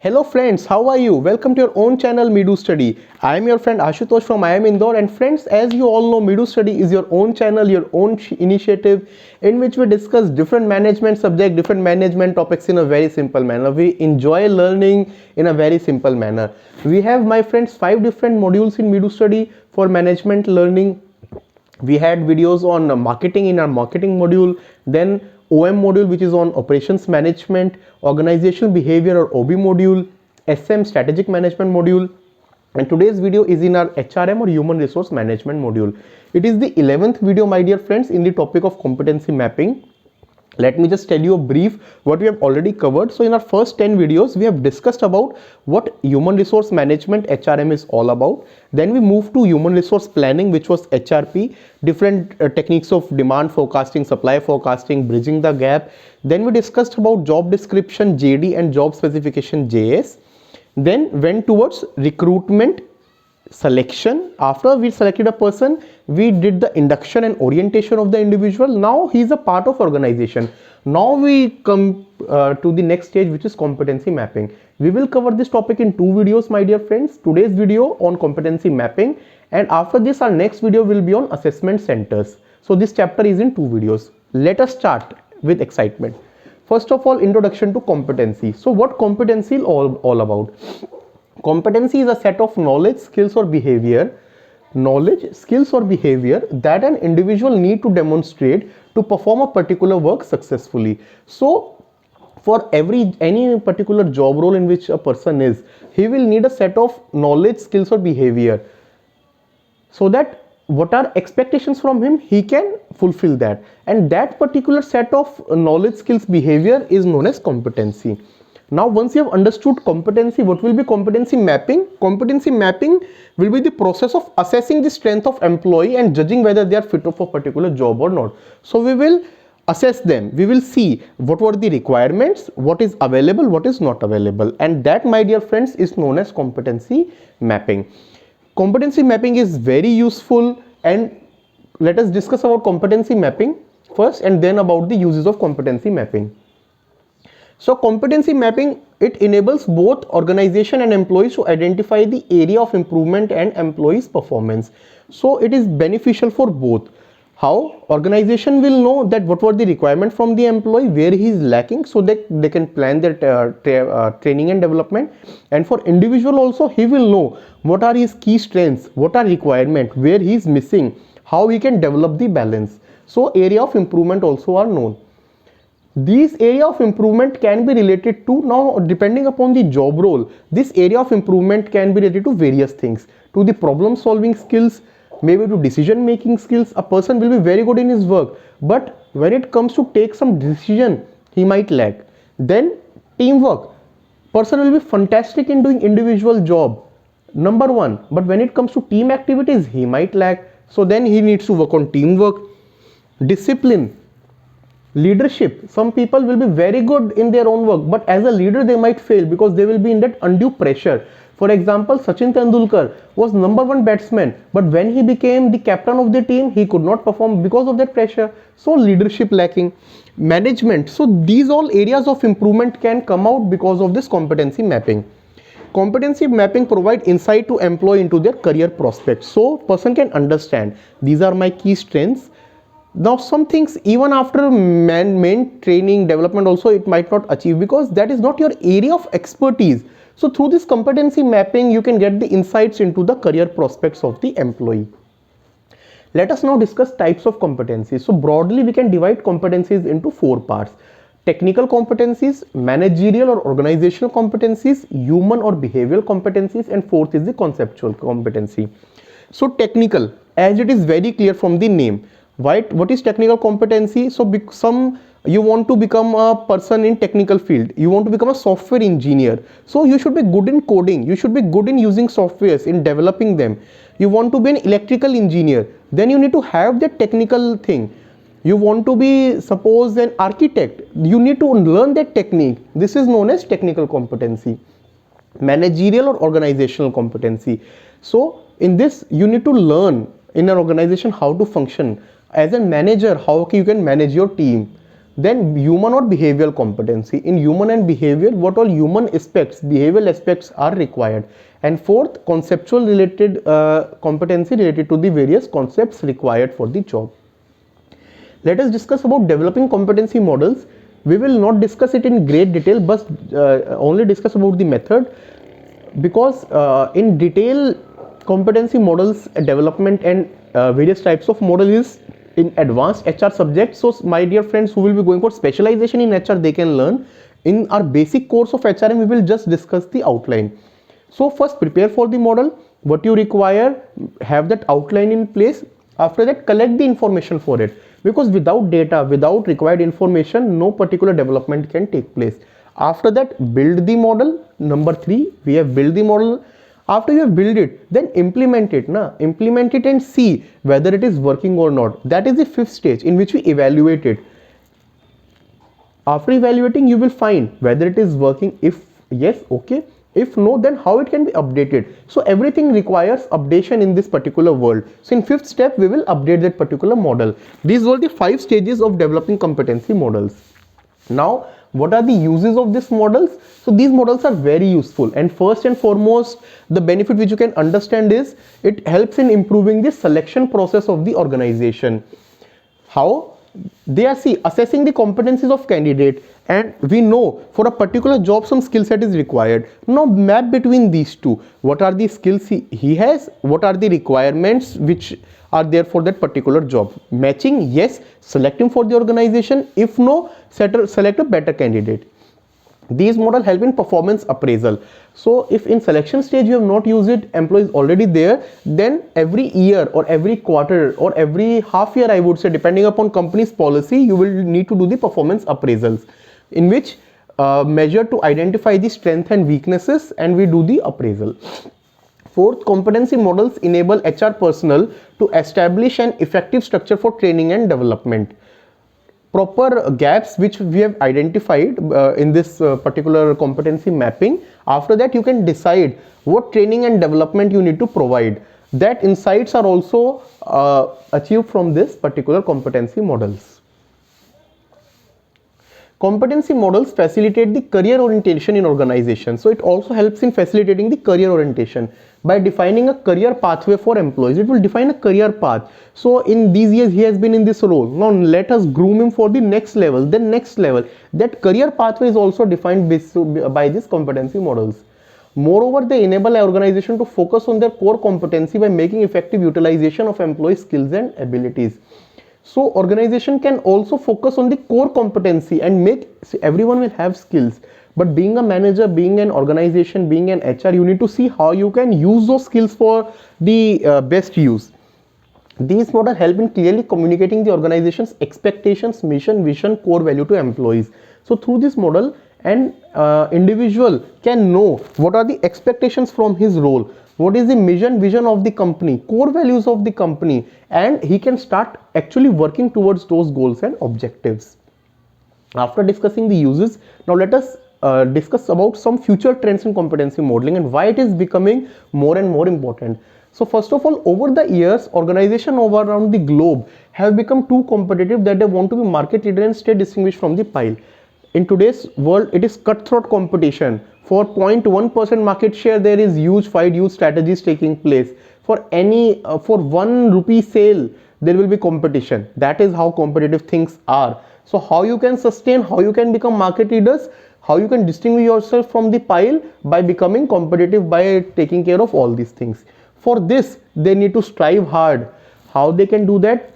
Hello friends, how are you? Welcome to your own channel Midu Study. I am your friend Ashutosh from IIM Indore, and friends, as you all know, Midu Study is your own channel, your own initiative in which we discuss different management subjects, different management topics in a very simple manner. We enjoy learning in a very simple manner. We have, my friends, 5 different modules in Midu Study for management learning. We had videos on marketing in our marketing module, then OM module, which is on operations management, organizational behavior or OB module, SM strategic management module, and today's video is in our HRM or human resource management module. It is the 11th video, my dear friends, in the topic of competency mapping. Let me just tell you a brief what we have already covered. So in our first 10 videos we have discussed about what human resource management HRM is all about. Then we moved to human resource planning, which was HRP, different techniques of demand forecasting, supply forecasting, bridging the gap. Then we discussed about job description JD and job specification JS. Then went towards recruitment selection. After we selected a person, we did the induction and orientation of the individual. Now he is a part of organization. Now we come to the next stage, which is competency mapping. We will cover this topic in 2 videos, my dear friends. Today's video on competency mapping, and after this our next video will be on assessment centers. So this chapter is in 2 videos. Let us start with excitement. First of all, introduction to competency. So what competency is all about? Competency is a set of knowledge, skills or behavior that an individual need to demonstrate to perform a particular work successfully. So for any particular job role in which a person is, he will need a set of knowledge, skills or behavior, so that what are expectations from him, he can fulfill that, and that particular set of knowledge, skills, behavior is known as competency. Now once you have understood competency, what will be competency mapping? Competency mapping will be the process of assessing the strength of employee and judging whether they are fit for a particular job or not. So we will assess them, we will see what were the requirements, what is available, what is not available, and that, my dear friends, is known as competency mapping. Competency mapping is very useful, and let us discuss about competency mapping first and then about the uses of competency mapping. So competency mapping, it enables both organization and employees to identify the area of improvement and employees' performance. So it is beneficial for both. How? Organization will know that what were the requirements from the employee, where he is lacking, so that they can plan their training and development. And for individual also, he will know what are his key strengths, what are requirements, where he is missing, how he can develop the balance. So area of improvement also are known. These area of improvement can be related to, now depending upon the job role, this area of improvement can be related to various things, to the problem solving skills, maybe to decision making skills. A person will be very good in his work, but when it comes to take some decision, he might lack. Then teamwork, person will be fantastic in doing individual job, number 1, but when it comes to team activities, he might lack. So then he needs to work on teamwork. Discipline, leadership, some people will be very good in their own work, but as a leader they might fail because they will be in that undue pressure. For example, Sachin Tendulkar was number 1 batsman, but when he became the captain of the team, he could not perform because of that pressure. So leadership lacking. Management, so these all areas of improvement can come out because of this competency mapping. Competency mapping provide insight to employee into their career prospects, so person can understand these are my key strengths. Now some things even after main training development also it might not achieve because that is not your area of expertise. So through this competency mapping you can get the insights into the career prospects of the employee. Let us now discuss types of competencies. So broadly we can divide competencies into 4 parts: technical competencies, managerial or organizational competencies, human or behavioral competencies, and 4th is the conceptual competency. So technical, as it is very clear from the name. What is technical competency? So you want to become a person in technical field, you want to become a software engineer, so you should be good in coding, you should be good in using softwares, in developing them. You want to be an electrical engineer, then you need to have that technical thing. You want to be, suppose, an architect, you need to learn that technique. This is known as technical competency. Managerial or organizational competency, so in this you need to learn in an organization how to function. As a manager, how you can manage your team. Then human or behavioral competency. In human and behavior, what all human aspects, behavioral aspects are required. And fourth, conceptual related competency related to the various concepts required for the job. Let us discuss about developing competency models. We will not discuss it in great detail, but only discuss about the method, because in detail competency models development and various types of model is in advanced HR subject. So my dear friends who will be going for specialization in HR, they can learn. In our basic course of HRM, we will just discuss the outline. So first prepare for the model, what you require, have that outline in place. After that, collect the information for it, because without data, without required information, no particular development can take place. After that, build the model. Number 3, we have built the model. After you have built it, then implement it. Implement it and see whether it is working or not. That is the 5th stage in which we evaluate it. After evaluating, you will find whether it is working. If yes, okay. If no, then how it can be updated. So everything requires updation in this particular world. So in 5th step, we will update that particular model. These were the 5 stages of developing competency models. Now, what are the uses of these models? So these models are very useful, and first and foremost, the benefit which you can understand is it helps in improving the selection process of the organization. How? They are assessing the competencies of candidate, and we know for a particular job some skill set is required. Now map between these two. What are the skills he has? What are the requirements which are there for that particular job? Matching, yes. Select him for the organization. If no, select a better candidate. These models help in performance appraisal. So if in selection stage you have not used it, employee is already there, then every year or every quarter or every half year, I would say, depending upon company's policy, you will need to do the performance appraisals, in which measure to identify the strength and weaknesses, and we do the appraisal. Fourth, competency models enable HR personnel to establish an effective structure for training and development. Proper gaps which we have identified in this particular competency mapping. After that, you can decide what training and development you need to provide. That insights are also achieved from this particular competency models. Competency models facilitate the career orientation in organizations. So it also helps in facilitating the career orientation by defining a career pathway for employees. It will define a career path. So in these years he has been in this role. Now let us groom him for the next level, then next level. That career pathway is also defined by these competency models. Moreover, they enable an organization to focus on their core competency by making effective utilization of employee skills and abilities. So organization can also focus on the core competency and everyone will have skills. But being a manager, being an organization, being an HR, you need to see how you can use those skills for the best use. These models help in clearly communicating the organization's expectations, mission, vision, core value to employees. So through this model, an individual can know what are the expectations from his role, what is the mission, vision of the company, core values of the company, and he can start actually working towards those goals and objectives. After discussing the uses, now let us discuss about some future trends in competency modeling and why it is becoming more and more important. So first of all, over the years, organizations around the globe have become too competitive that they want to be market leader and stay distinguished from the pile. In today's world, it is cutthroat competition. For 0.1% market share, there is huge fight, huge strategies taking place. For ₹1 sale, there will be competition. That is how competitive things are. So how you can sustain, how you can become market leaders, how you can distinguish yourself from the pile by becoming competitive, by taking care of all these things. For this, they need to strive hard. How they can do that?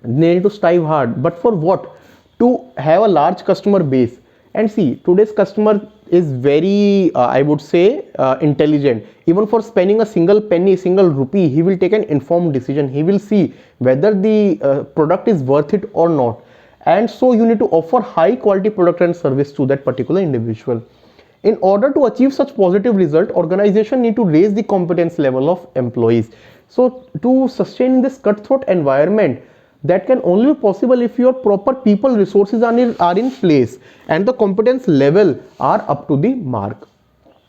They need to strive hard. But for what? To have a large customer base. And see, today's customer is very, I would say, intelligent. Even for spending a single penny, single rupee, he will take an informed decision. He will see whether the product is worth it or not. And so you need to offer high quality product and service to that particular individual. In order to achieve such positive result, organization need to raise the competence level of employees. So to sustain this cutthroat environment, that can only be possible if your proper people resources are in place and the competence level are up to the mark.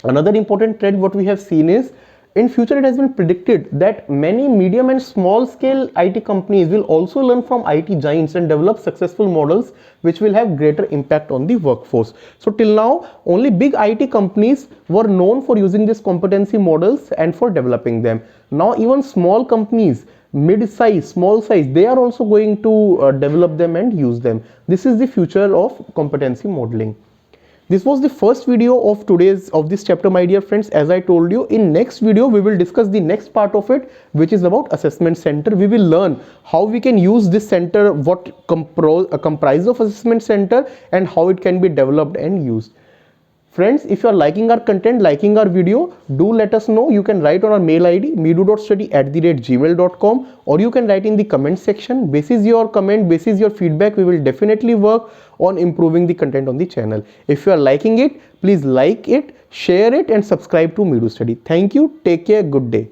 Another important trend what we have seen is In future, it has been predicted that many medium and small scale IT companies will also learn from IT giants and develop successful models which will have greater impact on the workforce. So till now, only big IT companies were known for using these competency models and for developing them. Now even small companies, mid-size, small size, they are also going to develop them and use them. This is the future of competency modeling. This was the first video of this chapter, my dear friends. As I told you, in next video we will discuss the next part of it, which is about assessment center. We will learn how we can use this center, what comprise of assessment center, and how it can be developed and used. Friends, if you are liking our content, liking our video, do let us know. You can write on our mail ID meedu.study@gmail.com, or you can write in the comment section. Basis your comment, basis your feedback, we will definitely work on improving the content on the channel. If you are liking it, please like it, share it, and subscribe to Meedu Study. Thank you. Take care. Good day.